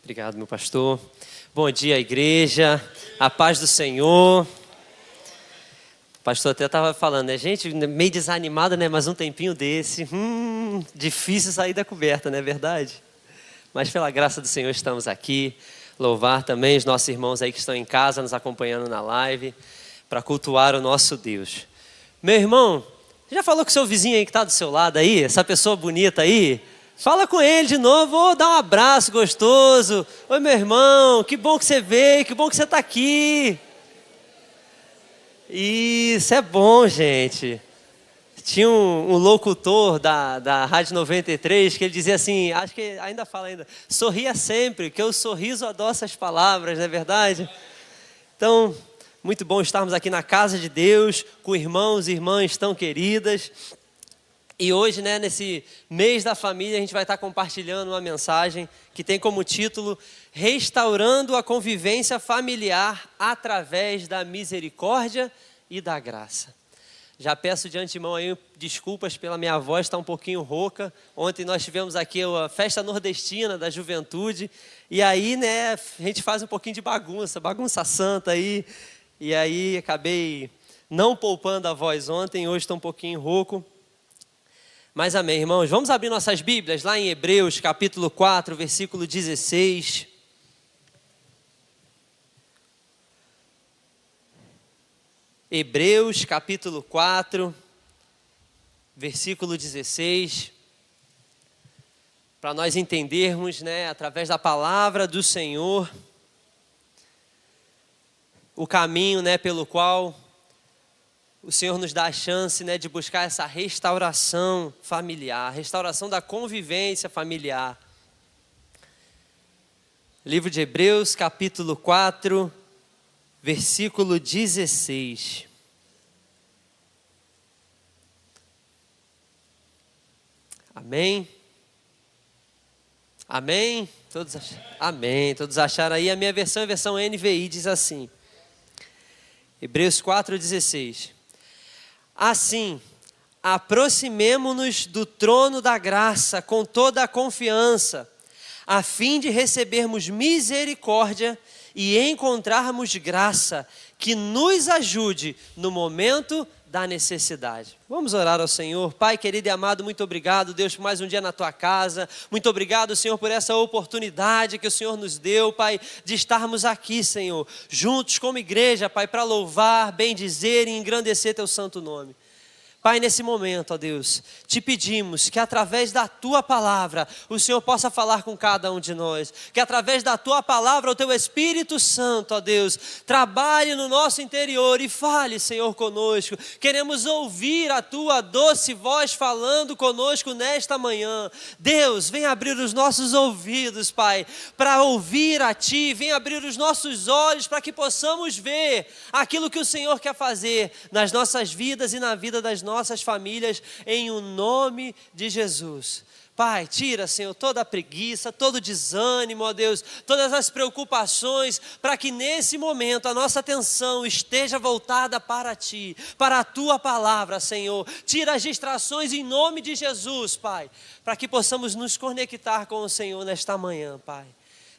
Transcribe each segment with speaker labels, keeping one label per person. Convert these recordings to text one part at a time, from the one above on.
Speaker 1: Obrigado, meu pastor. Bom dia, igreja. A paz do Senhor. O pastor até estava falando, né? Gente, meio desanimada, né? Mas um tempinho desse, difícil sair da coberta, não é verdade? Mas pela graça do Senhor estamos aqui. Louvar também os nossos irmãos aí que estão em casa, nos acompanhando na live, para cultuar o nosso Deus. Meu irmão, você já falou com o seu vizinho aí que está do seu lado aí? Essa pessoa bonita aí? Fala com ele de novo, dá um abraço gostoso. Oi, meu irmão, que bom que você veio, que bom que você está aqui. Isso é bom, gente. Tinha um locutor da Rádio 93 que ele dizia assim, acho que ainda fala ainda, sorria sempre, que o sorriso adoça as palavras, não é verdade? Então, muito bom estarmos aqui na casa de Deus, com irmãos e irmãs tão queridas. E hoje, né, nesse mês da família, a gente vai estar compartilhando uma mensagem que tem como título Restaurando a convivência familiar através da misericórdia e da graça. Já peço de antemão aí desculpas pela minha voz estar um pouquinho rouca. Ontem nós tivemos aqui a festa nordestina da juventude. E aí, né, a gente faz um pouquinho de bagunça santa aí. E aí acabei não poupando a voz ontem, hoje estou um pouquinho rouco. Mas amém, irmãos. Vamos abrir nossas Bíblias lá em Hebreus, capítulo 4, versículo 16. Hebreus, capítulo 4, versículo 16. Para nós entendermos, né, através da palavra do Senhor, o caminho, né, pelo qual o Senhor nos dá a chance, né, de buscar essa restauração familiar, restauração da convivência familiar. Livro de Hebreus, capítulo 4, versículo 16. Amém? Amém? Amém. Todos acharam aí? A minha versão é a versão NVI, diz assim. Hebreus 4, 16. Assim, aproximemo-nos do trono da graça com toda a confiança, a fim de recebermos misericórdia e encontrarmos graça que nos ajude no momento da necessidade. Vamos orar ao Senhor. Pai querido e amado, muito obrigado, Deus, por mais um dia na Tua casa. Muito obrigado, Senhor, por essa oportunidade que o Senhor nos deu, Pai, de estarmos aqui, Senhor, juntos como igreja, Pai, para louvar, bendizer e engrandecer Teu santo nome. Pai, nesse momento, ó Deus, te pedimos que através da Tua palavra, o Senhor possa falar com cada um de nós. Que através da Tua palavra, o Teu Espírito Santo, ó Deus, trabalhe no nosso interior e fale, Senhor, conosco. Queremos ouvir a Tua doce voz falando conosco nesta manhã. Deus, vem abrir os nossos ouvidos, Pai, para ouvir a Ti. Vem abrir os nossos olhos para que possamos ver aquilo que o Senhor quer fazer nas nossas vidas e na vida das nossas famílias, em o nome de Jesus. Pai, tira, Senhor, toda a preguiça, todo o desânimo, ó Deus, todas as preocupações, para que nesse momento a nossa atenção esteja voltada para Ti, para a Tua palavra, Senhor. Tira as distrações em nome de Jesus, Pai, para que possamos nos conectar com o Senhor nesta manhã, Pai.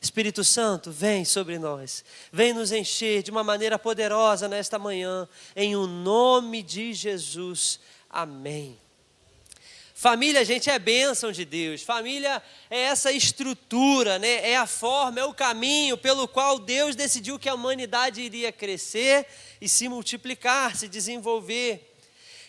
Speaker 1: Espírito Santo, vem sobre nós, vem nos encher de uma maneira poderosa nesta manhã, em o nome de Jesus, amém. Família, gente, é bênção de Deus. Família é essa estrutura, né? É a forma, é o caminho pelo qual Deus decidiu que a humanidade iria crescer e se multiplicar, se desenvolver.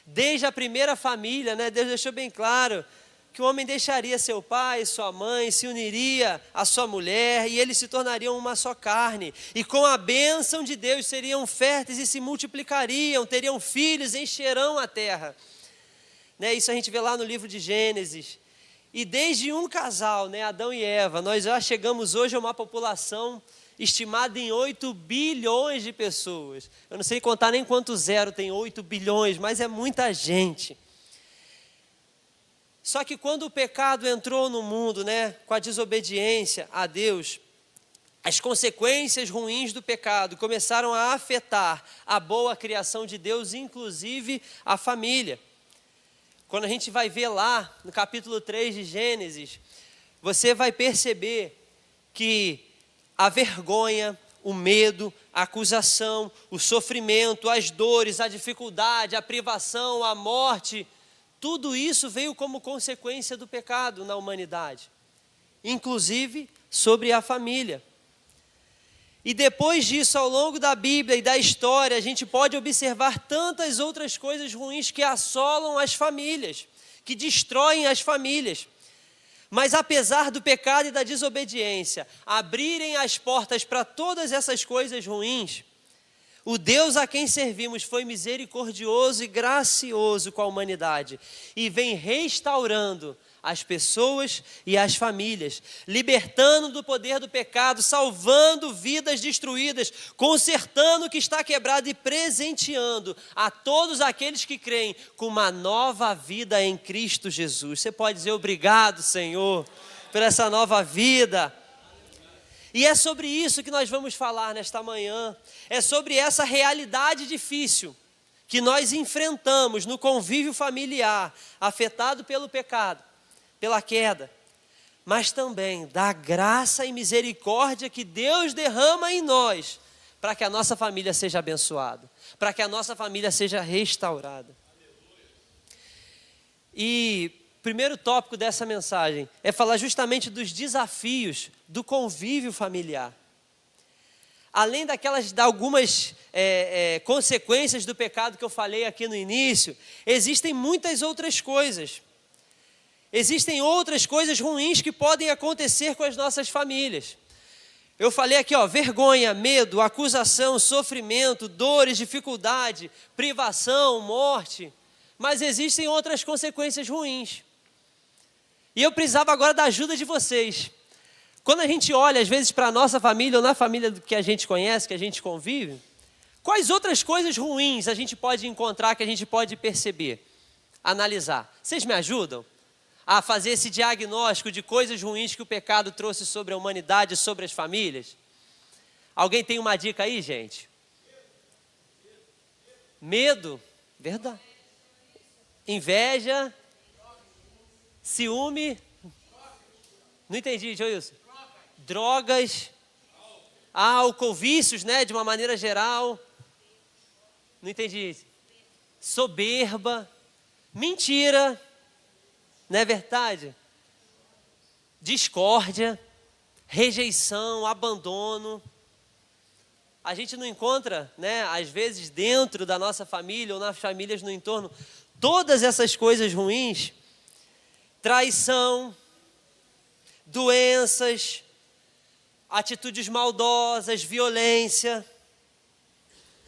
Speaker 1: Desde a primeira família, né? Deus deixou bem claro que o homem deixaria seu pai, sua mãe, se uniria à sua mulher e eles se tornariam uma só carne. E com a bênção de Deus seriam férteis e se multiplicariam, teriam filhos, encherão a terra. Né? Isso a gente vê lá no livro de Gênesis. E desde um casal, né, Adão e Eva, nós já chegamos hoje a uma população estimada em 8 bilhões de pessoas. Eu não sei contar nem quanto zero tem 8 bilhões, mas é muita gente. Só que quando o pecado entrou no mundo, né, com a desobediência a Deus, as consequências ruins do pecado começaram a afetar a boa criação de Deus, inclusive a família. Quando a gente vai ver lá no capítulo 3 de Gênesis, você vai perceber que a vergonha, o medo, a acusação, o sofrimento, as dores, a dificuldade, a privação, a morte, tudo isso veio como consequência do pecado na humanidade, inclusive sobre a família. E depois disso, ao longo da Bíblia e da história, a gente pode observar tantas outras coisas ruins que assolam as famílias, que destroem as famílias. Mas apesar do pecado e da desobediência abrirem as portas para todas essas coisas ruins, o Deus a quem servimos foi misericordioso e gracioso com a humanidade e vem restaurando as pessoas e as famílias, libertando do poder do pecado, salvando vidas destruídas, consertando o que está quebrado e presenteando a todos aqueles que creem com uma nova vida em Cristo Jesus. Você pode dizer obrigado, Senhor, por essa nova vida. E é sobre isso que nós vamos falar nesta manhã, é sobre essa realidade difícil que nós enfrentamos no convívio familiar, afetado pelo pecado, pela queda, mas também da graça e misericórdia que Deus derrama em nós, para que a nossa família seja abençoada, para que a nossa família seja restaurada. E o primeiro tópico dessa mensagem é falar justamente dos desafios do convívio familiar. Além de algumas consequências do pecado que eu falei aqui no início, existem muitas outras coisas. Existem outras coisas ruins que podem acontecer com as nossas famílias. Eu falei aqui, vergonha, medo, acusação, sofrimento, dores, dificuldade, privação, morte. Mas existem outras consequências ruins. E eu precisava agora da ajuda de vocês. Quando a gente olha, às vezes, para a nossa família ou na família que a gente conhece, que a gente convive, quais outras coisas ruins a gente pode encontrar, que a gente pode perceber, analisar? Vocês me ajudam a fazer esse diagnóstico de coisas ruins que o pecado trouxe sobre a humanidade, sobre as famílias? Alguém tem uma dica aí, gente? Medo, verdade. Inveja, ciúme, não entendi, Joilson. Drogas, álcool, vícios, né, de uma maneira geral. Não entendi. Soberba, mentira, não é verdade? Discórdia, rejeição, abandono. A gente não encontra, né, às vezes dentro da nossa família ou nas famílias no entorno, todas essas coisas ruins, traição, doenças, atitudes maldosas, violência,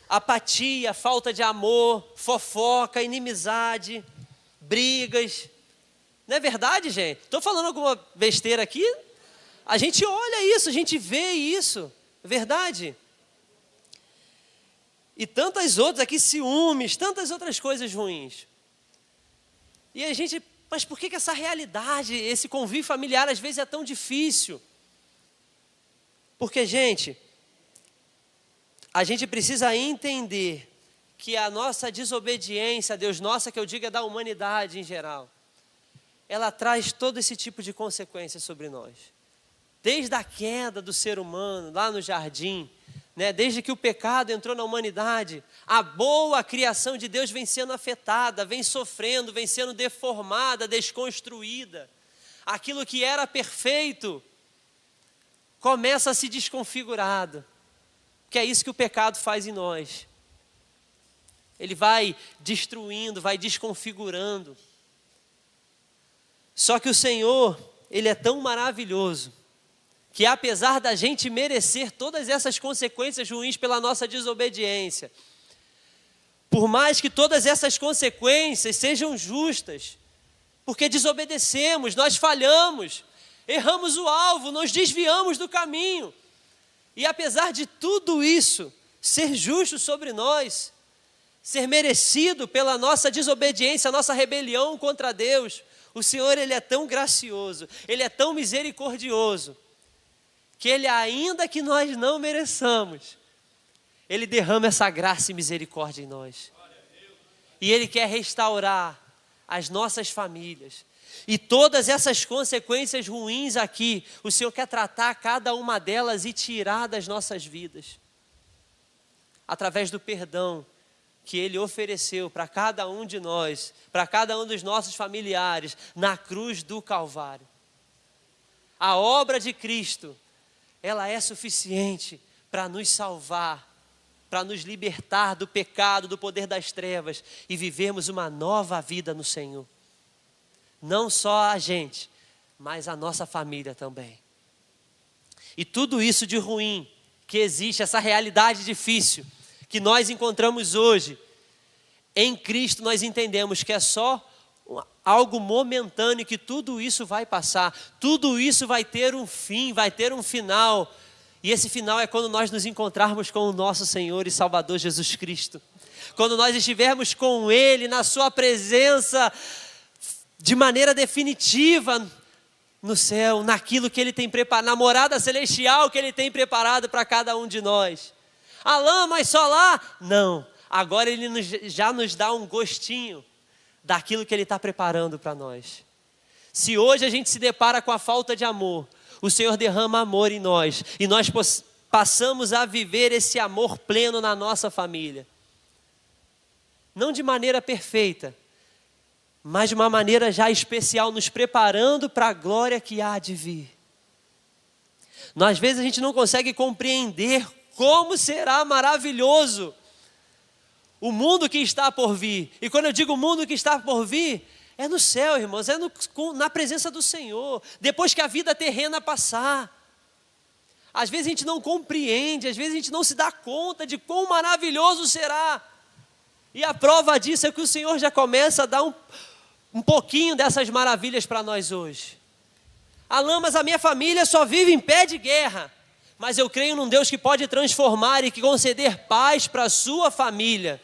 Speaker 1: apatia, falta de amor, fofoca, inimizade, brigas. Não é verdade, gente? Estou falando alguma besteira aqui? A gente olha isso, a gente vê isso, verdade? E tantas outras aqui, ciúmes, tantas outras coisas ruins. E a gente, mas por que essa realidade, esse convívio familiar às vezes é tão difícil? Porque, gente, a gente precisa entender que a nossa desobediência a Deus, nossa, que eu digo é da humanidade em geral, ela traz todo esse tipo de consequência sobre nós. Desde a queda do ser humano, lá no jardim, né, desde que o pecado entrou na humanidade, a boa criação de Deus vem sendo afetada, vem sofrendo, vem sendo deformada, desconstruída. Aquilo que era perfeito começa a se desconfigurado, que é isso que o pecado faz em nós. Ele vai destruindo, vai desconfigurando. Só que o Senhor, Ele é tão maravilhoso, que apesar da gente merecer todas essas consequências ruins pela nossa desobediência, por mais que todas essas consequências sejam justas, porque desobedecemos, nós falhamos, erramos o alvo, nos desviamos do caminho, e apesar de tudo isso ser justo sobre nós, ser merecido pela nossa desobediência, a nossa rebelião contra Deus, o Senhor, Ele é tão gracioso, Ele é tão misericordioso, que Ele, ainda que nós não mereçamos, Ele derrama essa graça e misericórdia em nós. E Ele quer restaurar as nossas famílias. E todas essas consequências ruins aqui, o Senhor quer tratar cada uma delas e tirar das nossas vidas. Através do perdão que Ele ofereceu para cada um de nós, para cada um dos nossos familiares, na cruz do Calvário. A obra de Cristo, ela é suficiente para nos salvar, para nos libertar do pecado, do poder das trevas e vivermos uma nova vida no Senhor. Não só a gente, mas a nossa família também. E tudo isso de ruim que existe, essa realidade difícil que nós encontramos hoje, em Cristo nós entendemos que é só algo momentâneo, que tudo isso vai passar, tudo isso vai ter um fim, vai ter um final. E esse final é quando nós nos encontrarmos com o nosso Senhor e Salvador Jesus Cristo. Quando nós estivermos com Ele, na Sua presença, de maneira definitiva, no céu, naquilo que Ele tem preparado, na morada celestial que Ele tem preparado para cada um de nós. Alain, mas só lá? Não, agora Ele já nos dá um gostinho daquilo que Ele está preparando para nós. Se hoje a gente se depara com a falta de amor, o Senhor derrama amor em nós, e nós passamos a viver esse amor pleno na nossa família. Não de maneira perfeita, mas de uma maneira já especial, nos preparando para a glória que há de vir. Às vezes a gente não consegue compreender como será maravilhoso o mundo que está por vir. E quando eu digo o mundo que está por vir, é no céu, irmãos, é na presença do Senhor, depois que a vida terrena passar. Às vezes a gente não compreende, às vezes a gente não se dá conta de quão maravilhoso será. E a prova disso é que o Senhor já começa a dar um pouquinho dessas maravilhas para nós hoje. Alain, mas a minha família só vive em pé de guerra. Mas eu creio num Deus que pode transformar e que conceder paz para a sua família.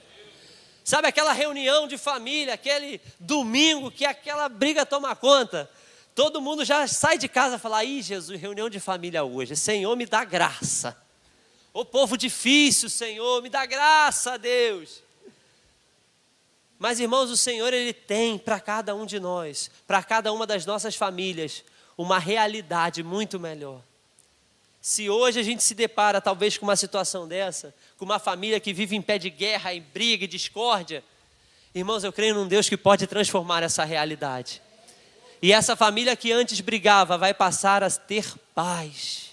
Speaker 1: Sabe aquela reunião de família, aquele domingo que aquela briga toma conta? Todo mundo já sai de casa e fala, ih Jesus, reunião de família hoje, Senhor me dá graça. Ô povo difícil, Senhor, me dá graça, Deus. Mas irmãos, o Senhor Ele tem para cada um de nós, para cada uma das nossas famílias, uma realidade muito melhor. Se hoje a gente se depara talvez com uma situação dessa, com uma família que vive em pé de guerra, em briga e discórdia, irmãos, eu creio num Deus que pode transformar essa realidade. E essa família que antes brigava vai passar a ter paz.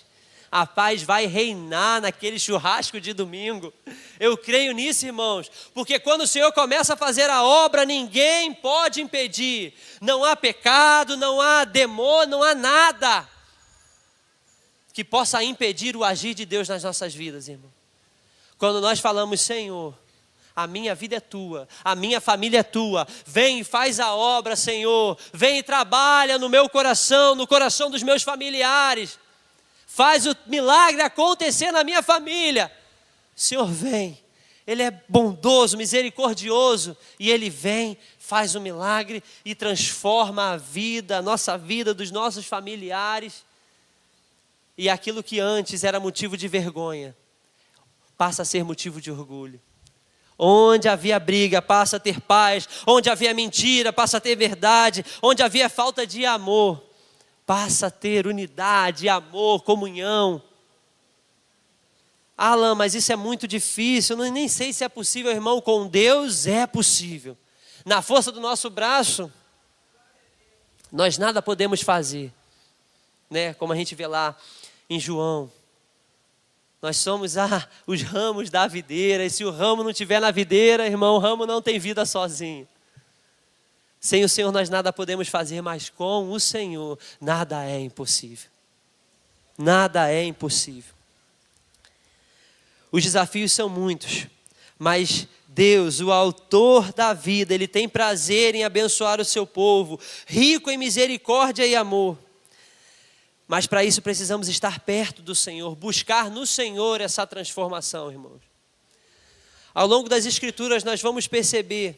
Speaker 1: A paz vai reinar naquele churrasco de domingo. Eu creio nisso, irmãos, porque quando o Senhor começa a fazer a obra, ninguém pode impedir. Não há pecado, não há demônio, não há nada que possa impedir o agir de Deus nas nossas vidas, irmão. Quando nós falamos, Senhor, a minha vida é tua, a minha família é tua, vem e faz a obra, Senhor, vem e trabalha no meu coração, no coração dos meus familiares, faz o milagre acontecer na minha família. O Senhor vem, Ele é bondoso, misericordioso, e Ele vem, faz o milagre e transforma a vida, a nossa vida, dos nossos familiares. E aquilo que antes era motivo de vergonha, passa a ser motivo de orgulho. Onde havia briga, passa a ter paz. Onde havia mentira, passa a ter verdade. Onde havia falta de amor, passa a ter unidade, amor, comunhão. Alain, mas isso é muito difícil, eu nem sei se é possível, irmão. Com Deus é possível. Na força do nosso braço, nós nada podemos fazer, né? Como a gente vê lá em João, nós somos os ramos da videira, e se o ramo não estiver na videira, irmão, o ramo não tem vida sozinho. Sem o Senhor nós nada podemos fazer, mas com o Senhor nada é impossível. Nada é impossível. Os desafios são muitos, mas Deus, o autor da vida, Ele tem prazer em abençoar o seu povo, rico em misericórdia e amor. Mas para isso precisamos estar perto do Senhor, buscar no Senhor essa transformação, irmãos. Ao longo das Escrituras nós vamos perceber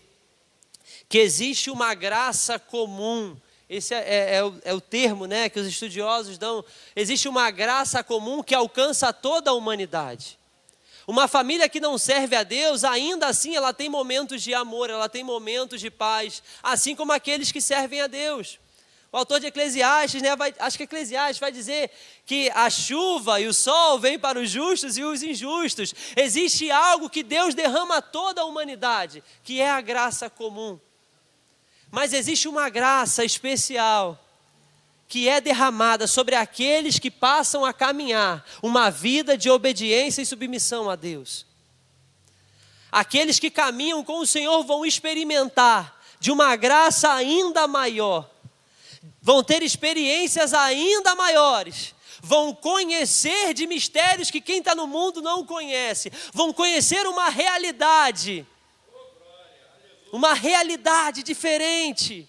Speaker 1: que existe uma graça comum. Esse é o termo, né, que os estudiosos dão. Existe uma graça comum que alcança toda a humanidade. Uma família que não serve a Deus, ainda assim ela tem momentos de amor, ela tem momentos de paz, assim como aqueles que servem a Deus. O autor de Eclesiastes, né, acho que Eclesiastes vai dizer que a chuva e o sol vêm para os justos e os injustos. Existe algo que Deus derrama a toda a humanidade, que é a graça comum. Mas existe uma graça especial que é derramada sobre aqueles que passam a caminhar uma vida de obediência e submissão a Deus. Aqueles que caminham com o Senhor vão experimentar de uma graça ainda maior, vão ter experiências ainda maiores, vão conhecer de mistérios que quem está no mundo não conhece, vão conhecer uma realidade diferente,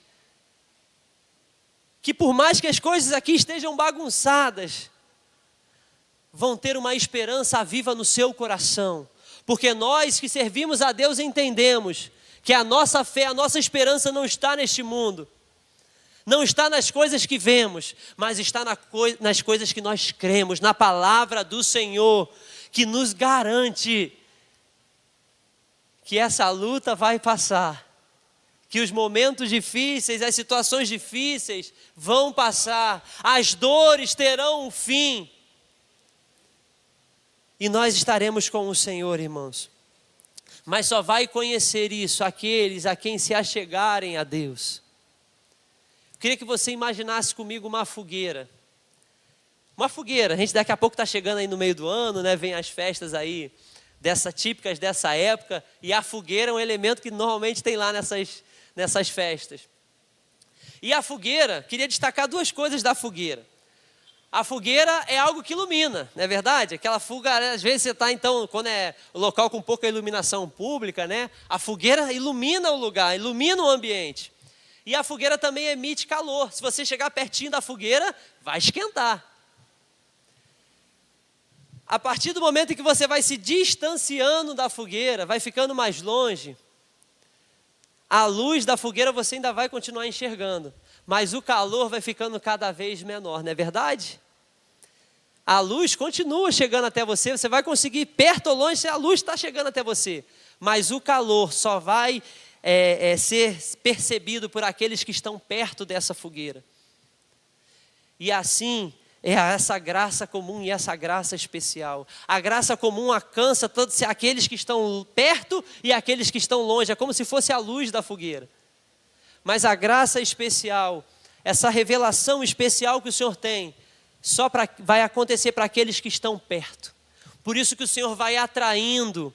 Speaker 1: que por mais que as coisas aqui estejam bagunçadas, vão ter uma esperança viva no seu coração, porque nós que servimos a Deus entendemos que a nossa fé, a nossa esperança não está neste mundo, não está nas coisas que vemos, mas está nas coisas que nós cremos, na palavra do Senhor, que nos garante que essa luta vai passar, que os momentos difíceis, as situações difíceis vão passar, as dores terão um fim, e nós estaremos com o Senhor, irmãos. Mas só vai conhecer isso aqueles a quem se achegarem a Deus. Eu queria que você imaginasse comigo uma fogueira. Uma fogueira, a gente daqui a pouco está chegando aí no meio do ano, né? Vem as festas aí, típicas dessa época, e a fogueira é um elemento que normalmente tem lá nessas festas. E a fogueira, queria destacar duas coisas da fogueira. A fogueira é algo que ilumina, não é verdade? Aquela fogueira, às vezes você está então, quando é o local com pouca iluminação pública, né? A fogueira ilumina o lugar, ilumina o ambiente. E a fogueira também emite calor. Se você chegar pertinho da fogueira, vai esquentar. A partir do momento em que você vai se distanciando da fogueira, vai ficando mais longe, a luz da fogueira você ainda vai continuar enxergando, mas o calor vai ficando cada vez menor, não é verdade? A luz continua chegando até você, você vai conseguir perto ou longe, a luz está chegando até você, mas o calor só vai ser percebido por aqueles que estão perto dessa fogueira. E assim é essa graça comum e essa graça especial. A graça comum alcança todos aqueles que estão perto e aqueles que estão longe, é como se fosse a luz da fogueira. Mas a graça especial, essa revelação especial que o Senhor tem, vai acontecer para aqueles que estão perto. Por isso que o Senhor vai atraindo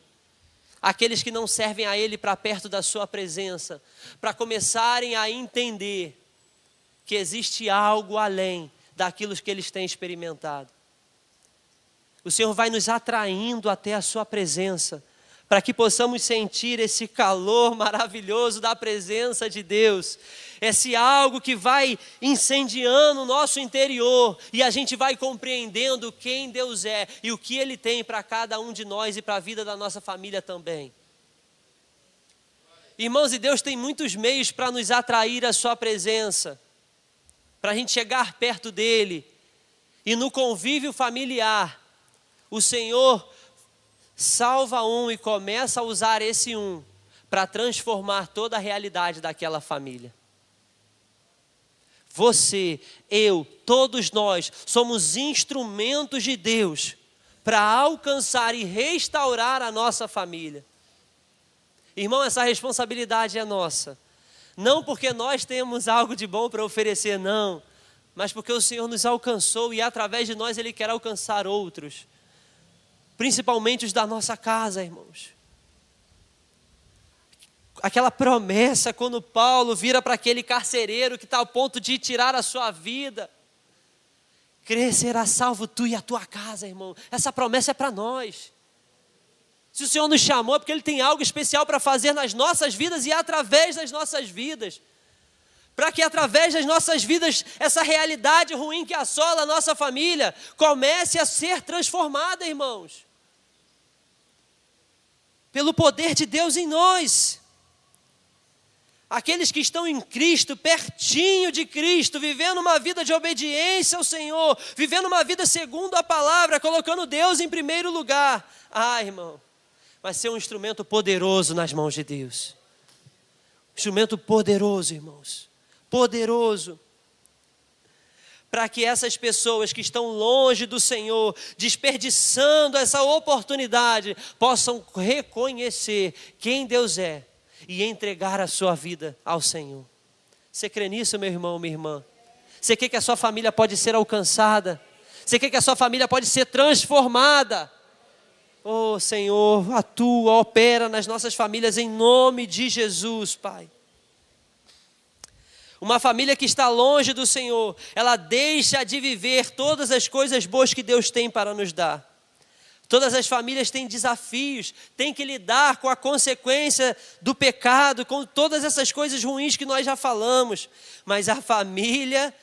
Speaker 1: aqueles que não servem a Ele para perto da sua presença, para começarem a entender que existe algo além daquilo que eles têm experimentado. O Senhor vai nos atraindo até a sua presença, para que possamos sentir esse calor maravilhoso da presença de Deus, esse algo que vai incendiando o nosso interior, e a gente vai compreendendo quem Deus é, e o que Ele tem para cada um de nós, e para a vida da nossa família também. Irmãos, e Deus tem muitos meios para nos atrair à sua presença, para a gente chegar perto dEle, e no convívio familiar, o Senhor salva um e começa a usar esse um para transformar toda a realidade daquela família. Você, eu, todos nós somos instrumentos de Deus para alcançar e restaurar a nossa família. Irmão, essa responsabilidade é nossa. Não porque nós temos algo de bom para oferecer, não, mas porque o Senhor nos alcançou e através de nós Ele quer alcançar outros, principalmente os da nossa casa, irmãos. Aquela promessa, quando Paulo vira para aquele carcereiro que está ao ponto de tirar a sua vida, crer será salvo tu e a tua casa, irmão. Essa promessa é para nós. Se o Senhor nos chamou é porque Ele tem algo especial para fazer nas nossas vidas e através das nossas vidas. Para que através das nossas vidas, essa realidade ruim que assola a nossa família comece a ser transformada, irmãos. Pelo poder de Deus em nós. Aqueles que estão em Cristo, pertinho de Cristo, vivendo uma vida de obediência ao Senhor, vivendo uma vida segundo a palavra, colocando Deus em primeiro lugar. Irmão, vai ser um instrumento poderoso nas mãos de Deus. Instrumento poderoso, irmãos. Poderoso. para que essas pessoas que estão longe do Senhor, desperdiçando essa oportunidade, possam reconhecer quem Deus é e entregar a sua vida ao Senhor. Você crê nisso, meu irmão, minha irmã? Você quer que a sua família pode ser alcançada? Você quer que a sua família pode ser transformada? Oh, Senhor, atua, opera nas nossas famílias em nome de Jesus, Pai. Uma família que está longe do Senhor, ela deixa de viver todas as coisas boas que Deus tem para nos dar. Todas as famílias têm desafios, têm que lidar com a consequência do pecado, com todas essas coisas ruins que nós já falamos. Mas a família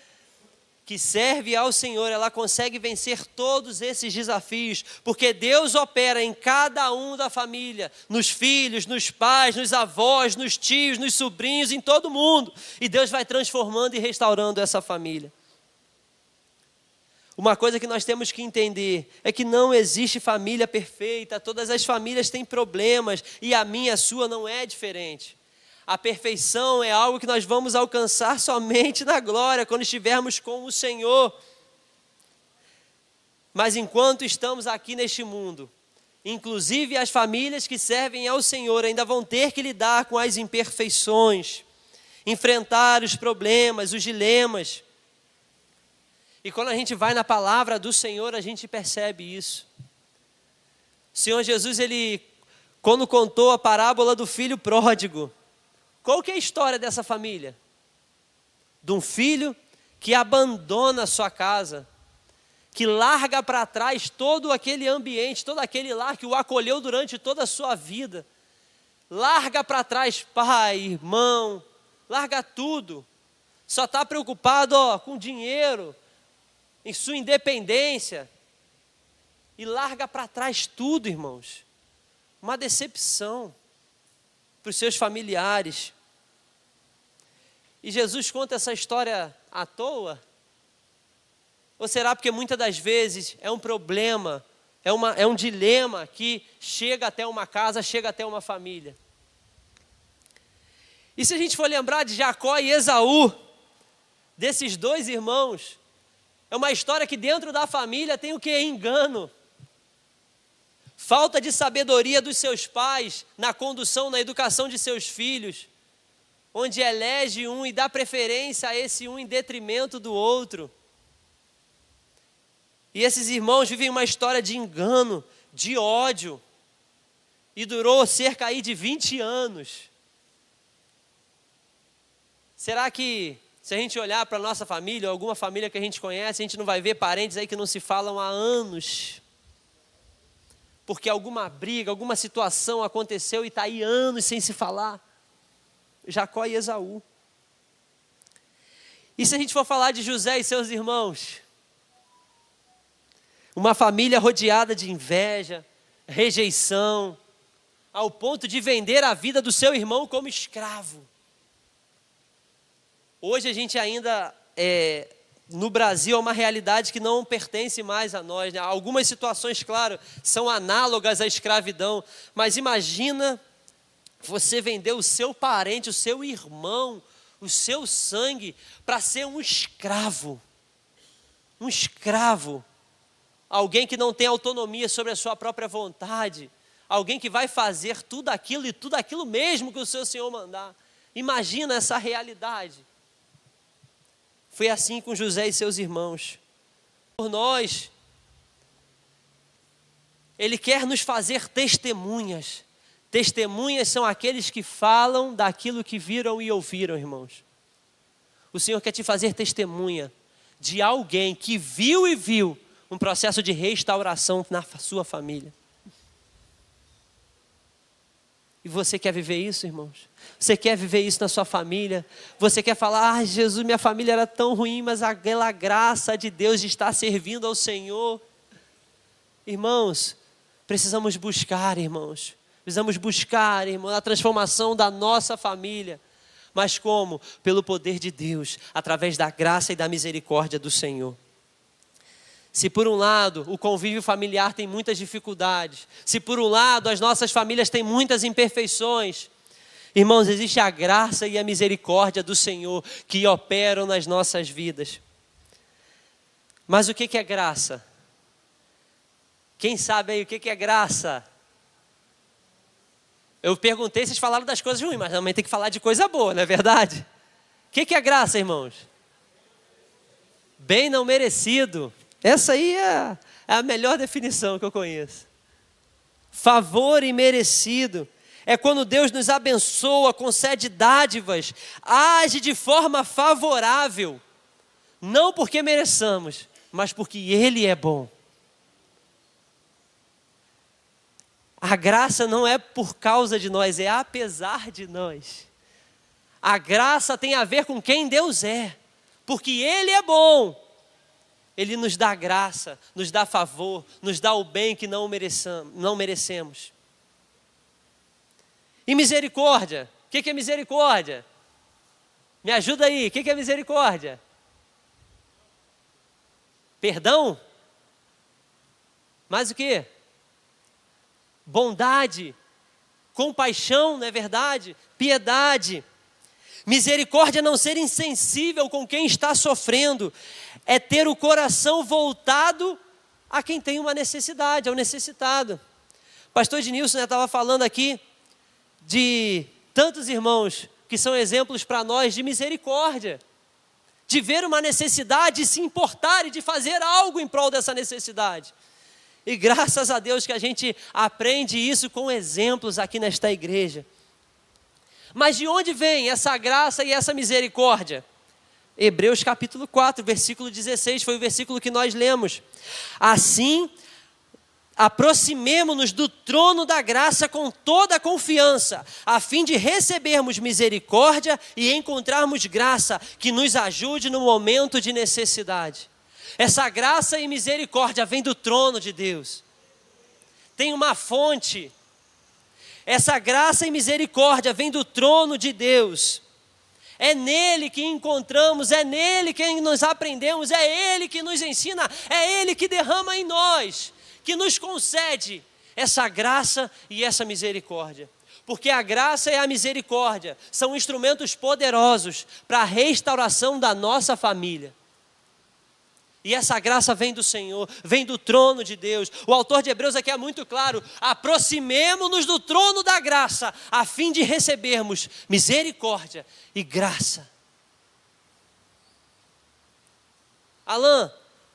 Speaker 1: que serve ao Senhor, ela consegue vencer todos esses desafios, porque Deus opera em cada um da família, nos filhos, nos pais, nos avós, nos tios, nos sobrinhos, em todo mundo. E Deus vai transformando e restaurando essa família. Uma coisa que nós temos que entender é que não existe família perfeita, todas as famílias têm problemas e a minha e a sua não é diferente. A perfeição é algo que nós vamos alcançar somente na glória, quando estivermos com o Senhor. Mas enquanto estamos aqui neste mundo, inclusive as famílias que servem ao Senhor ainda vão ter que lidar com as imperfeições, enfrentar os problemas, os dilemas. E quando a gente vai na palavra do Senhor, a gente percebe isso. O Senhor Jesus, Ele, quando contou a parábola do filho pródigo, qual que é a história dessa família? De um filho que abandona a sua casa, que larga para trás todo aquele ambiente, todo aquele lar que o acolheu durante toda a sua vida. Larga para trás pai, irmão, larga tudo. Só está preocupado com dinheiro, em sua independência. E larga para trás tudo, irmãos. Uma decepção para os seus familiares. E Jesus conta essa história à toa? Ou será porque muitas das vezes é um problema, é um dilema que chega até uma casa, chega até uma família? E se a gente for lembrar de Jacó e Esaú, desses dois irmãos, é uma história que dentro da família tem o que? Engano. Falta de sabedoria dos seus pais na condução, na educação de seus filhos, onde elege um e dá preferência a esse um em detrimento do outro. E esses irmãos vivem uma história de engano, de ódio, e durou cerca aí de 20 anos. Será que, se a gente olhar para a nossa família, ou alguma família que a gente conhece, a gente não vai ver parentes aí que não se falam há anos? Porque alguma briga, alguma situação aconteceu e está aí anos sem se falar. Jacó e Esaú. E se a gente for falar de José e seus irmãos? Uma família rodeada de inveja, rejeição, ao ponto de vender a vida do seu irmão como escravo. Hoje a gente ainda, no Brasil, é uma realidade que não pertence mais a nós, né? Algumas situações, claro, são análogas à escravidão, mas imagina você vender o seu parente, o seu irmão, o seu sangue, para ser um escravo. Um escravo. Alguém que não tem autonomia sobre a sua própria vontade. Alguém que vai fazer tudo aquilo e tudo aquilo mesmo que o seu Senhor mandar. Imagina essa realidade. Foi assim com José e seus irmãos. Por nós, Ele quer nos fazer testemunhas. Testemunhas são aqueles que falam daquilo que viram e ouviram, irmãos. O Senhor quer te fazer testemunha de alguém que viu e viu um processo de restauração na sua família. E você quer viver isso, irmãos? Você quer viver isso na sua família? Você quer falar, Jesus, minha família era tão ruim, mas aquela graça de Deus de estar servindo ao Senhor. Irmãos, precisamos buscar, irmãos. Precisamos buscar, irmãos, a transformação da nossa família. Mas como? Pelo poder de Deus, através da graça e da misericórdia do Senhor. Se por um lado o convívio familiar tem muitas dificuldades, se por um lado as nossas famílias têm muitas imperfeições, irmãos, existe a graça e a misericórdia do Senhor que operam nas nossas vidas. Mas o que é graça? Quem sabe aí o que é graça? Eu perguntei, vocês falaram das coisas ruins, mas também tem que falar de coisa boa, não é verdade? O que é graça, irmãos? Bem não merecido. Essa aí é a melhor definição que eu conheço. Favor imerecido. É quando Deus nos abençoa, concede dádivas, age de forma favorável. Não porque mereçamos, mas porque Ele é bom. A graça não é por causa de nós, é apesar de nós. A graça tem a ver com quem Deus é, porque Ele é bom. Ele nos dá graça, nos dá favor, nos dá o bem que não merecemos. E misericórdia? O que é misericórdia? Me ajuda aí, o que é misericórdia? Perdão? Mais o quê? Bondade, compaixão, não é verdade? Piedade. Misericórdia é não ser insensível com quem está sofrendo, é ter o coração voltado a quem tem uma necessidade, ao necessitado. Pastor Ednilson estava falando aqui de tantos irmãos que são exemplos para nós de misericórdia, de ver uma necessidade, de se importar e de fazer algo em prol dessa necessidade. E graças a Deus que a gente aprende isso com exemplos aqui nesta igreja. Mas de onde vem essa graça e essa misericórdia? Hebreus capítulo 4, versículo 16, foi o versículo que nós lemos. Assim, aproximemo-nos do trono da graça com toda a confiança, a fim de recebermos misericórdia e encontrarmos graça que nos ajude no momento de necessidade. Essa graça e misericórdia vem do trono de Deus. Tem uma fonte. Essa graça e misericórdia vem do trono de Deus. É nele que encontramos, é nele que nos aprendemos, é ele que nos ensina, é ele que derrama em nós, que nos concede essa graça e essa misericórdia. Porque a graça e a misericórdia são instrumentos poderosos para a restauração da nossa família. E essa graça vem do Senhor, vem do trono de Deus. O autor de Hebreus aqui é muito claro: aproximemo-nos do trono da graça, a fim de recebermos misericórdia e graça. Alan,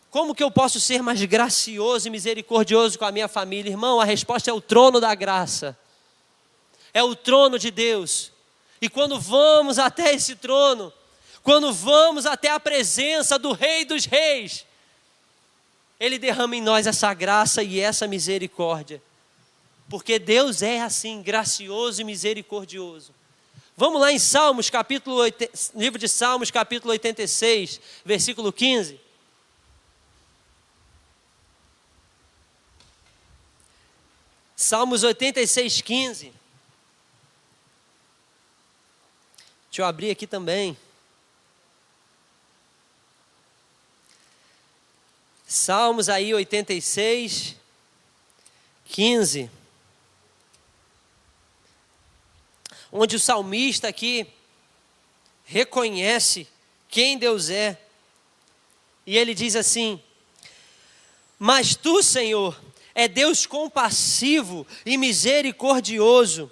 Speaker 1: como que eu posso ser mais gracioso e misericordioso com a minha família? Irmão, a resposta é o trono da graça. É o trono de Deus. E quando vamos até esse trono, quando vamos até a presença do Rei dos Reis, Ele derrama em nós essa graça e essa misericórdia. Porque Deus é assim, gracioso e misericordioso. Vamos lá em Salmos, livro de Salmos, capítulo 86, versículo 15. Salmos 86, 15. Deixa eu abrir aqui também. Salmos aí 86, 15. Onde o salmista aqui reconhece quem Deus é. E ele diz assim: mas tu, Senhor, é Deus compassivo e misericordioso,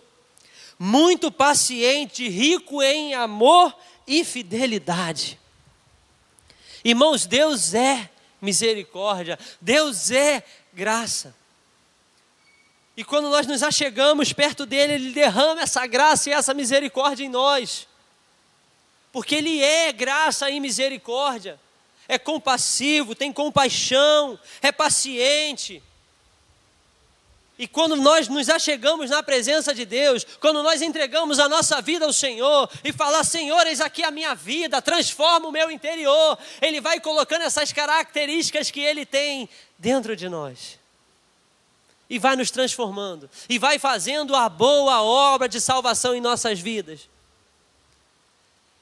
Speaker 1: muito paciente, rico em amor e fidelidade. Irmãos, Deus é misericórdia, Deus é graça. E quando nós nos achegamos perto dele, Ele derrama essa graça e essa misericórdia em nós. Porque Ele é graça e misericórdia. É compassivo, tem compaixão, é paciente. E quando nós nos achegamos na presença de Deus, quando nós entregamos a nossa vida ao Senhor e falar: Senhor, eis aqui a minha vida, transforma o meu interior, Ele vai colocando essas características que Ele tem dentro de nós. E vai nos transformando, e vai fazendo a boa obra de salvação em nossas vidas.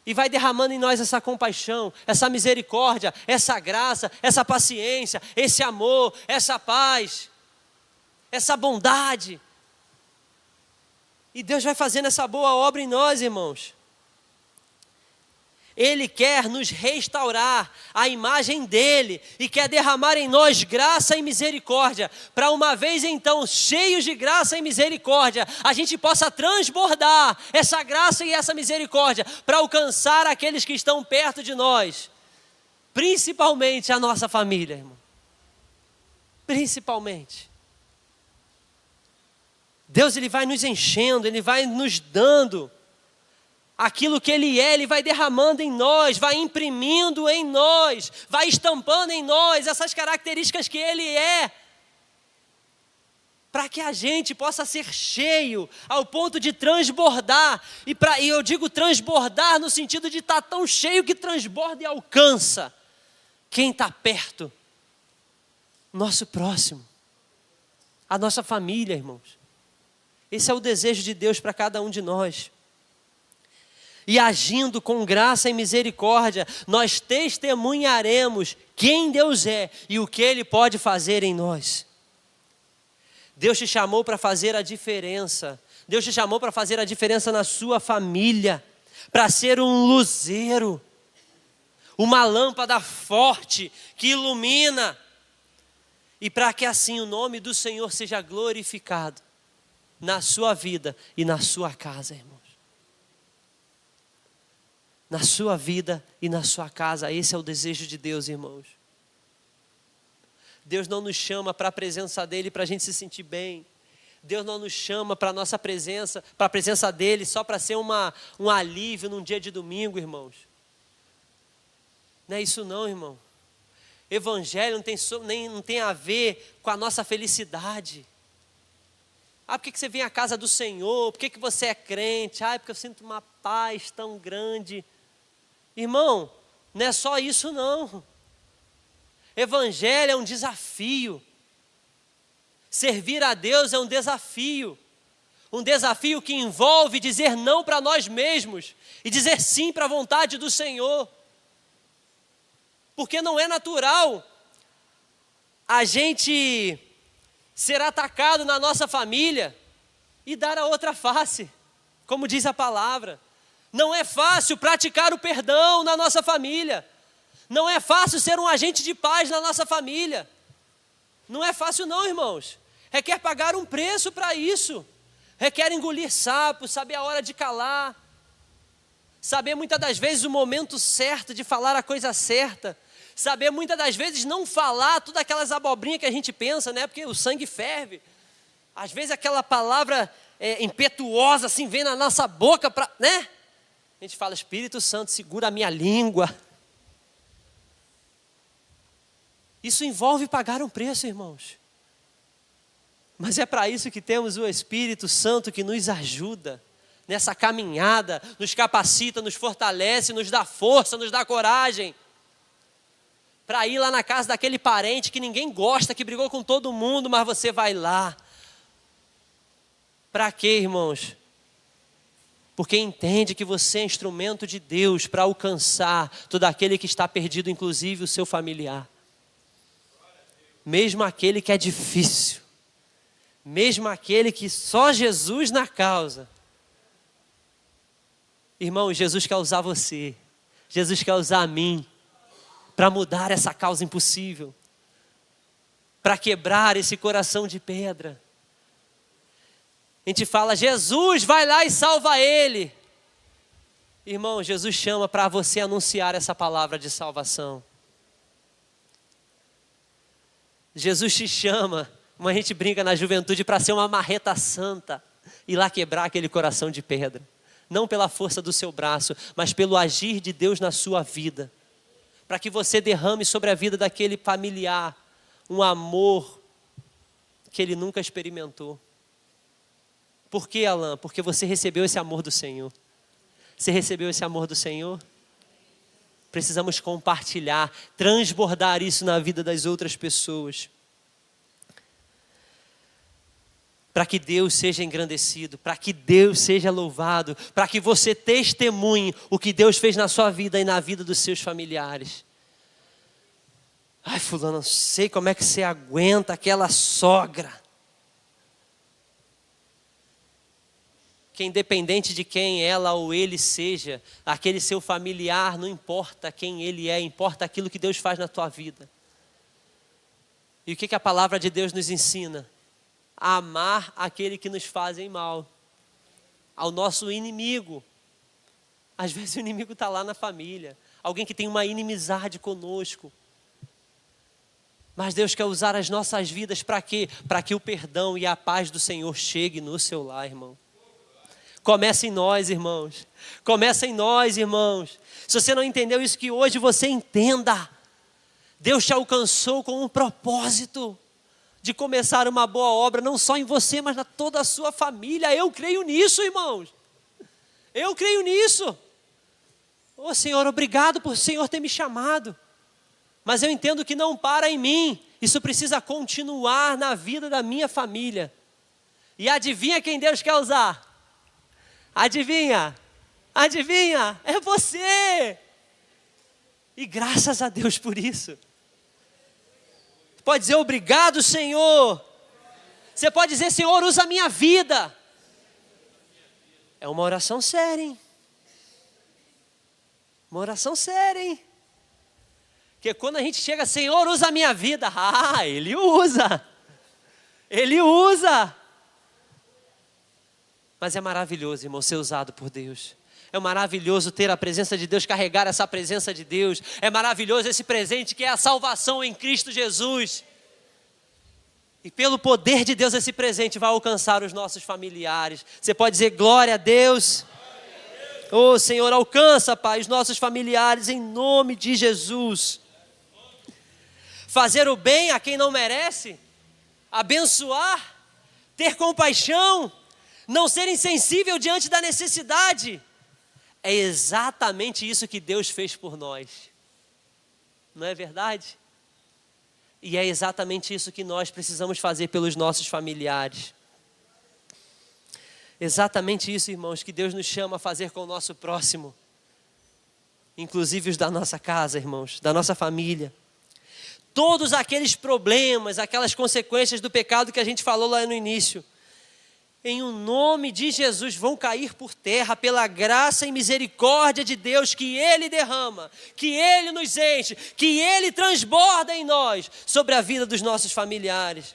Speaker 1: E vai derramando em nós essa compaixão, essa misericórdia, essa graça, essa paciência, esse amor, essa paz, essa bondade. E Deus vai fazendo essa boa obra em nós, irmãos. Ele quer nos restaurar à imagem dele e quer derramar em nós graça e misericórdia, para uma vez então, cheios de graça e misericórdia, a gente possa transbordar essa graça e essa misericórdia para alcançar aqueles que estão perto de nós, principalmente a nossa família, irmão. Principalmente. Deus, Ele vai nos enchendo, Ele vai nos dando aquilo que Ele é, Ele vai derramando em nós, vai imprimindo em nós, vai estampando em nós essas características que Ele é, para que a gente possa ser cheio ao ponto de transbordar, e eu digo transbordar no sentido de estar tão cheio que transborda e alcança quem está perto, nosso próximo, a nossa família, irmãos. Esse é o desejo de Deus para cada um de nós. E agindo com graça e misericórdia, nós testemunharemos quem Deus é e o que Ele pode fazer em nós. Deus te chamou para fazer a diferença. Deus te chamou para fazer a diferença na sua família, para ser um luzeiro, uma lâmpada forte que ilumina, e para que assim o nome do Senhor seja glorificado na sua vida e na sua casa, irmãos. Na sua vida e na sua casa, esse é o desejo de Deus, irmãos. Deus não nos chama para a presença dEle para a gente se sentir bem. Deus não nos chama para a nossa presença, para a presença dEle só para ser um alívio num dia de domingo, irmãos. Não é isso não, irmão. Evangelho não tem a ver com a nossa felicidade. Ah, por que você vem à casa do Senhor? Por que você é crente? Ah, porque eu sinto uma paz tão grande. Irmão, não é só isso não. Evangelho é um desafio. Servir a Deus é um desafio. Um desafio que envolve dizer não para nós mesmos e dizer sim para a vontade do Senhor. Porque não é natural a gente ser atacado na nossa família e dar a outra face, como diz a palavra. Não é fácil praticar o perdão na nossa família. Não é fácil ser um agente de paz na nossa família. Não é fácil não, irmãos. Requer pagar um preço para isso. Requer engolir sapos, saber a hora de calar. Saber muitas das vezes o momento certo de falar a coisa certa. Saber muitas das vezes não falar todas aquelas abobrinhas que a gente pensa, né? Porque o sangue ferve. Às vezes aquela palavra impetuosa assim vem na nossa boca, né? A gente fala, Espírito Santo, segura a minha língua. Isso envolve pagar um preço, irmãos. Mas é para isso que temos o Espírito Santo que nos ajuda nessa caminhada, nos capacita, nos fortalece, nos dá força, nos dá coragem. Para ir lá na casa daquele parente que ninguém gosta, que brigou com todo mundo, mas você vai lá. Para quê, irmãos? Porque entende que você é instrumento de Deus para alcançar todo aquele que está perdido, inclusive o seu familiar. Mesmo aquele que é difícil. Mesmo aquele que só Jesus na causa. Irmão, Jesus quer usar você. Jesus quer usar a mim. Para mudar essa causa impossível. Para quebrar esse coração de pedra. A gente fala, Jesus, vai lá e salva ele. Irmão, Jesus chama para você anunciar essa palavra de salvação. Jesus te chama, como a gente brinca na juventude, para ser uma marreta santa. E lá quebrar aquele coração de pedra. Não pela força do seu braço, mas pelo agir de Deus na sua vida. Para que você derrame sobre a vida daquele familiar um amor que ele nunca experimentou. Por que, Alan? Porque você recebeu esse amor do Senhor. Você recebeu esse amor do Senhor? Precisamos compartilhar, transbordar isso na vida das outras pessoas. Para que Deus seja engrandecido, para que Deus seja louvado, para que você testemunhe o que Deus fez na sua vida e na vida dos seus familiares. Ai, fulano, não sei como é que você aguenta aquela sogra. Porque independente de quem ela ou ele seja, aquele seu familiar, não importa quem ele é, importa aquilo que Deus faz na tua vida. E o que a palavra de Deus nos ensina? A amar aquele que nos fazem mal, ao nosso inimigo. Às vezes o inimigo está lá na família, alguém que tem uma inimizade conosco. Mas Deus quer usar as nossas vidas para quê? Para que o perdão e a paz do Senhor chegue no seu lar, irmão. Começa em nós, irmãos. Começa em nós, irmãos. Se você não entendeu isso, que hoje você entenda. Deus te alcançou com um propósito de começar uma boa obra, não só em você, mas na toda a sua família. Eu creio nisso, irmãos. Eu creio nisso. Ô Senhor, obrigado por o Senhor ter me chamado. Mas eu entendo que não para em mim. Isso precisa continuar na vida da minha família. E adivinha quem Deus quer usar? Adivinha? Adivinha? É você! E graças a Deus por isso. Você pode dizer obrigado, Senhor. Você pode dizer, Senhor, usa a minha vida. É uma oração séria, hein? Uma oração séria, hein? Porque quando a gente chega, Senhor, usa a minha vida. Ah, Ele usa. Ele usa. Mas é maravilhoso, irmão, ser usado por Deus. É maravilhoso ter a presença de Deus, carregar essa presença de Deus. É maravilhoso esse presente que é a salvação em Cristo Jesus. E pelo poder de Deus esse presente vai alcançar os nossos familiares. Você pode dizer glória a Deus. Ô Senhor, alcança, Pai, os nossos familiares em nome de Jesus. Fazer o bem a quem não merece, abençoar, ter compaixão, não ser insensível diante da necessidade. É exatamente isso que Deus fez por nós. Não é verdade? E é exatamente isso que nós precisamos fazer pelos nossos familiares. Exatamente isso, irmãos, que Deus nos chama a fazer com o nosso próximo. Inclusive os da nossa casa, irmãos, da nossa família. Todos aqueles problemas, aquelas consequências do pecado que a gente falou lá no início, em o nome de Jesus vão cair por terra pela graça e misericórdia de Deus que Ele derrama, que Ele nos enche, que Ele transborda em nós sobre a vida dos nossos familiares.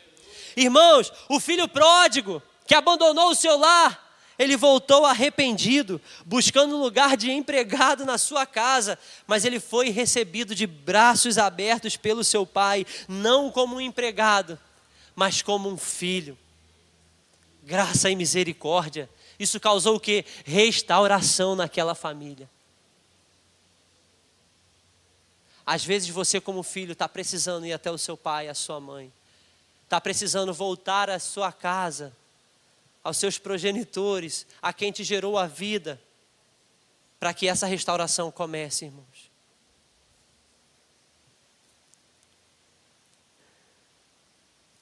Speaker 1: Irmãos, o filho pródigo que abandonou o seu lar, ele voltou arrependido, buscando um lugar de empregado na sua casa, mas ele foi recebido de braços abertos pelo seu pai, não como um empregado, mas como um filho. Graça e misericórdia, isso causou o quê? Restauração naquela família. Às vezes você como filho está precisando ir até o seu pai, a sua mãe, está precisando voltar à sua casa, aos seus progenitores, a quem te gerou a vida, para que essa restauração comece, irmãos.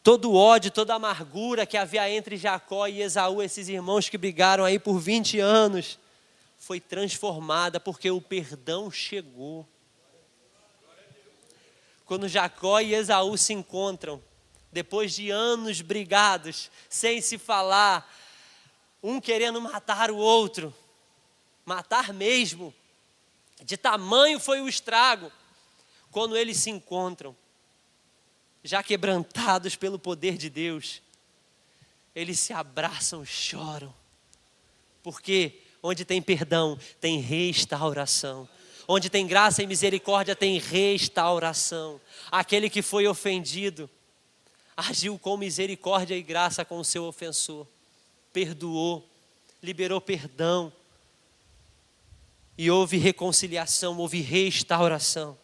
Speaker 1: Todo o ódio, toda a amargura que havia entre Jacó e Esaú, esses irmãos que brigaram aí por 20 anos, foi transformada porque o perdão chegou. Quando Jacó e Esaú se encontram, depois de anos brigados, sem se falar, um querendo matar o outro, matar mesmo, de tamanho foi o estrago, quando eles se encontram, já quebrantados pelo poder de Deus, eles se abraçam e choram, porque onde tem perdão, tem restauração. Onde tem graça e misericórdia, tem restauração. Aquele que foi ofendido, agiu com misericórdia e graça com o seu ofensor. Perdoou, liberou perdão. E houve reconciliação, houve restauração.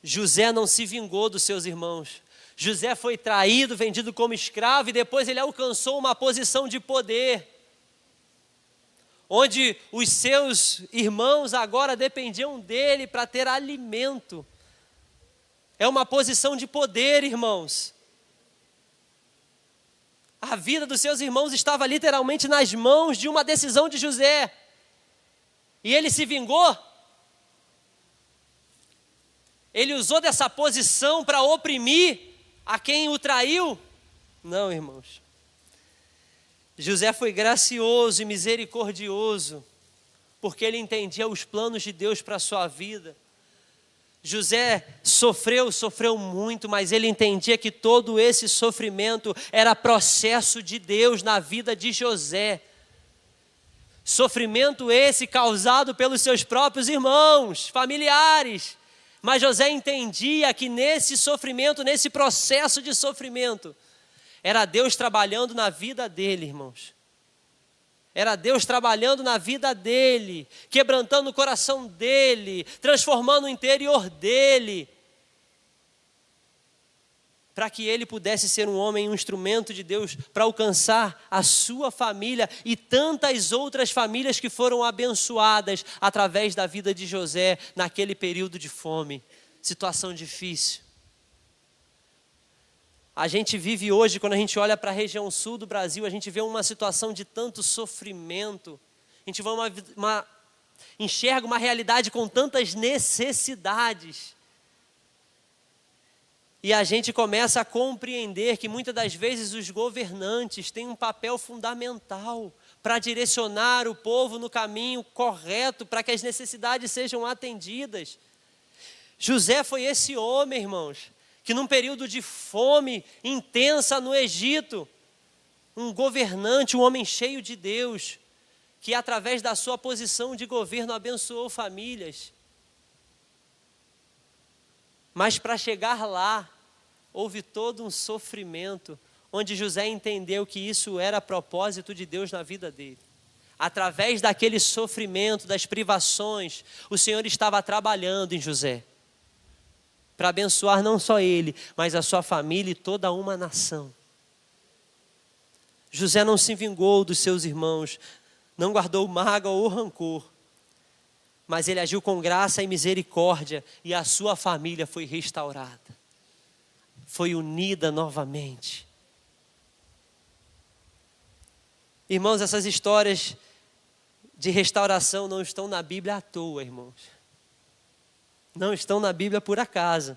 Speaker 1: José não se vingou dos seus irmãos. José foi traído, vendido como escravo e depois ele alcançou uma posição de poder, onde os seus irmãos agora dependiam dele para ter alimento. É uma posição de poder, irmãos. A vida dos seus irmãos estava literalmente nas mãos de uma decisão de José. E ele se vingou. Ele usou dessa posição para oprimir a quem o traiu? Não, irmãos. José foi gracioso e misericordioso, porque ele entendia os planos de Deus para a sua vida. José sofreu muito, mas ele entendia que todo esse sofrimento era processo de Deus na vida de José. Sofrimento esse causado pelos seus próprios irmãos, familiares. Mas José entendia que nesse sofrimento, nesse processo de sofrimento, era Deus trabalhando na vida dele, irmãos. Era Deus trabalhando na vida dele, quebrantando o coração dele, transformando o interior dele, para que ele pudesse ser um homem, um instrumento de Deus para alcançar a sua família e tantas outras famílias que foram abençoadas através da vida de José naquele período de fome, situação difícil. A gente vive hoje, quando a gente olha para a região sul do Brasil, a gente vê uma situação de tanto sofrimento, a gente vê enxerga uma realidade com tantas necessidades. E a gente começa a compreender que muitas das vezes os governantes têm um papel fundamental para direcionar o povo no caminho correto, para que as necessidades sejam atendidas. José foi esse homem, irmãos, que num período de fome intensa no Egito, um governante, um homem cheio de Deus, que através da sua posição de governo abençoou famílias. Mas para chegar lá, houve todo um sofrimento, onde José entendeu que isso era propósito de Deus na vida dele. Através daquele sofrimento, das privações, o Senhor estava trabalhando em José, para abençoar não só ele, mas a sua família e toda uma nação. José não se vingou dos seus irmãos, não guardou mágoa ou rancor, mas ele agiu com graça e misericórdia, e a sua família foi restaurada, foi unida novamente. Irmãos, essas histórias de restauração não estão na Bíblia à toa, irmãos. Não estão na Bíblia por acaso.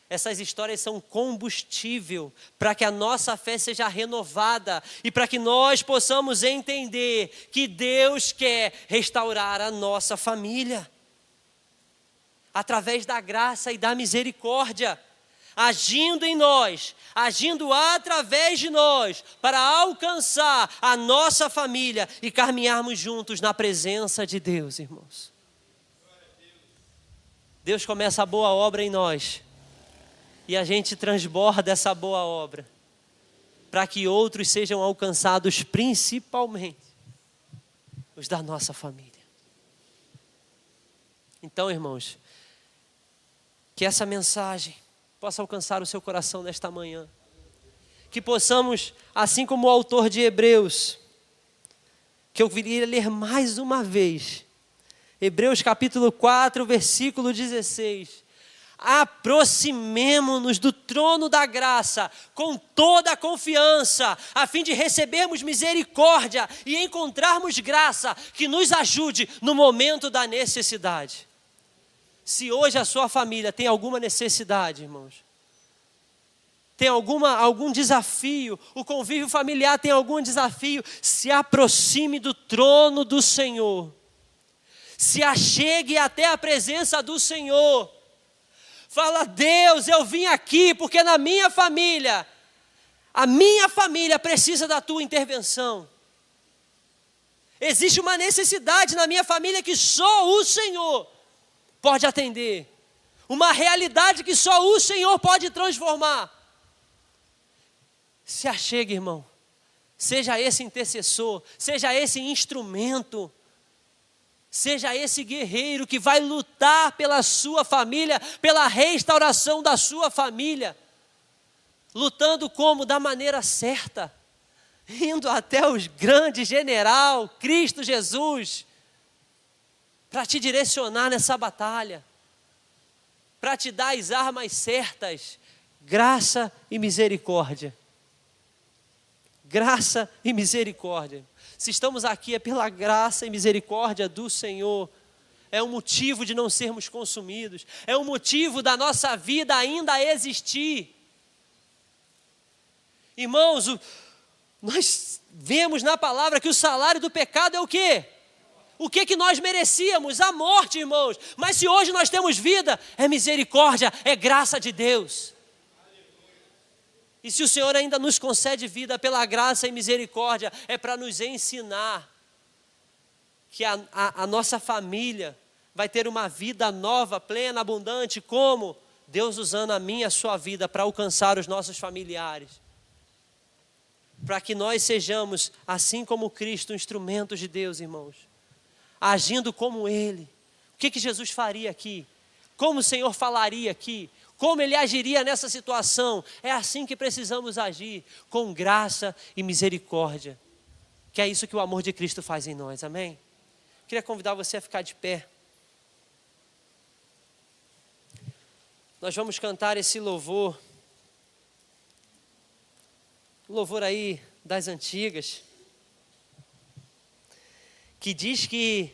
Speaker 1: Essas histórias são combustível para que a nossa fé seja renovada e para que nós possamos entender que Deus quer restaurar a nossa família através da graça e da misericórdia, agindo em nós, agindo através de nós, para alcançar a nossa família e caminharmos juntos na presença de Deus, irmãos. Deus começa a boa obra em nós e a gente transborda essa boa obra para que outros sejam alcançados, principalmente os da nossa família. Então, irmãos, que essa mensagem possa alcançar o seu coração nesta manhã, que possamos, assim como o autor de Hebreus, que eu viria ler mais uma vez, Hebreus capítulo 4, versículo 16. Aproximemo-nos do trono da graça com toda a confiança, a fim de recebermos misericórdia e encontrarmos graça que nos ajude no momento da necessidade. Se hoje a sua família tem alguma necessidade, irmãos, tem algum desafio, o convívio familiar tem algum desafio, se aproxime do trono do Senhor. Se achegue até a presença do Senhor. Fala: Deus, eu vim aqui porque a minha família precisa da tua intervenção. Existe uma necessidade na minha família que só o Senhor pode atender. Uma realidade que só o Senhor pode transformar. Se achegue, irmão. Seja esse intercessor, seja esse instrumento. Seja esse guerreiro que vai lutar pela sua família, pela restauração da sua família. Lutando como? Da maneira certa. Indo até o grande general, Cristo Jesus, para te direcionar nessa batalha. Para te dar as armas certas. Graça e misericórdia. Graça e misericórdia. Se estamos aqui é pela graça e misericórdia do Senhor. É um motivo de não sermos consumidos. É um motivo da nossa vida ainda existir. Irmãos, Nós vemos na palavra que o salário do pecado é o quê? O que nós merecíamos? A morte, irmãos. Mas se hoje nós temos vida, é misericórdia, é graça de Deus. E se o Senhor ainda nos concede vida pela graça e misericórdia, é para nos ensinar que a nossa família vai ter uma vida nova, plena, abundante, como Deus usando a minha e a sua vida para alcançar os nossos familiares. Para que nós sejamos, assim como Cristo, instrumentos de Deus, irmãos. Agindo como Ele. O que Jesus faria aqui? Como o Senhor falaria aqui? Como Ele agiria nessa situação? É assim que precisamos agir, com graça e misericórdia. Que é isso que o amor de Cristo faz em nós, amém? Queria convidar você a ficar de pé. Nós vamos cantar esse louvor. Louvor aí das antigas. Que diz que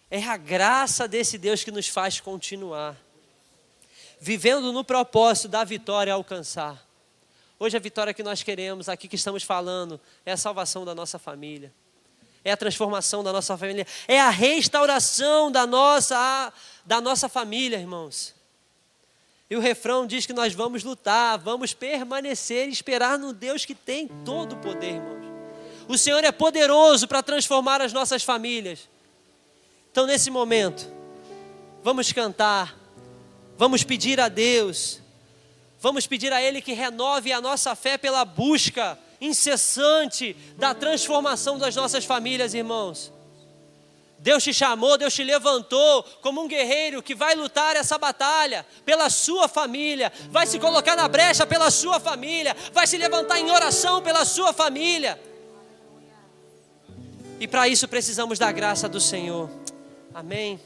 Speaker 1: é a graça desse Deus que nos faz continuar. Vivendo no propósito da vitória a alcançar. Hoje a vitória que nós queremos, aqui que estamos falando, é a salvação da nossa família. É a transformação da nossa família. É a restauração da nossa família, irmãos. E o refrão diz que nós vamos lutar, vamos permanecer e esperar no Deus que tem todo o poder, irmãos. O Senhor é poderoso para transformar as nossas famílias. Então, nesse momento, vamos cantar, vamos pedir a Deus, vamos pedir a Ele que renove a nossa fé pela busca incessante da transformação das nossas famílias, irmãos. Deus te chamou, Deus te levantou como um guerreiro que vai lutar essa batalha pela sua família, vai se colocar na brecha pela sua família, vai se levantar em oração pela sua família. E para isso precisamos da graça do Senhor. Amém.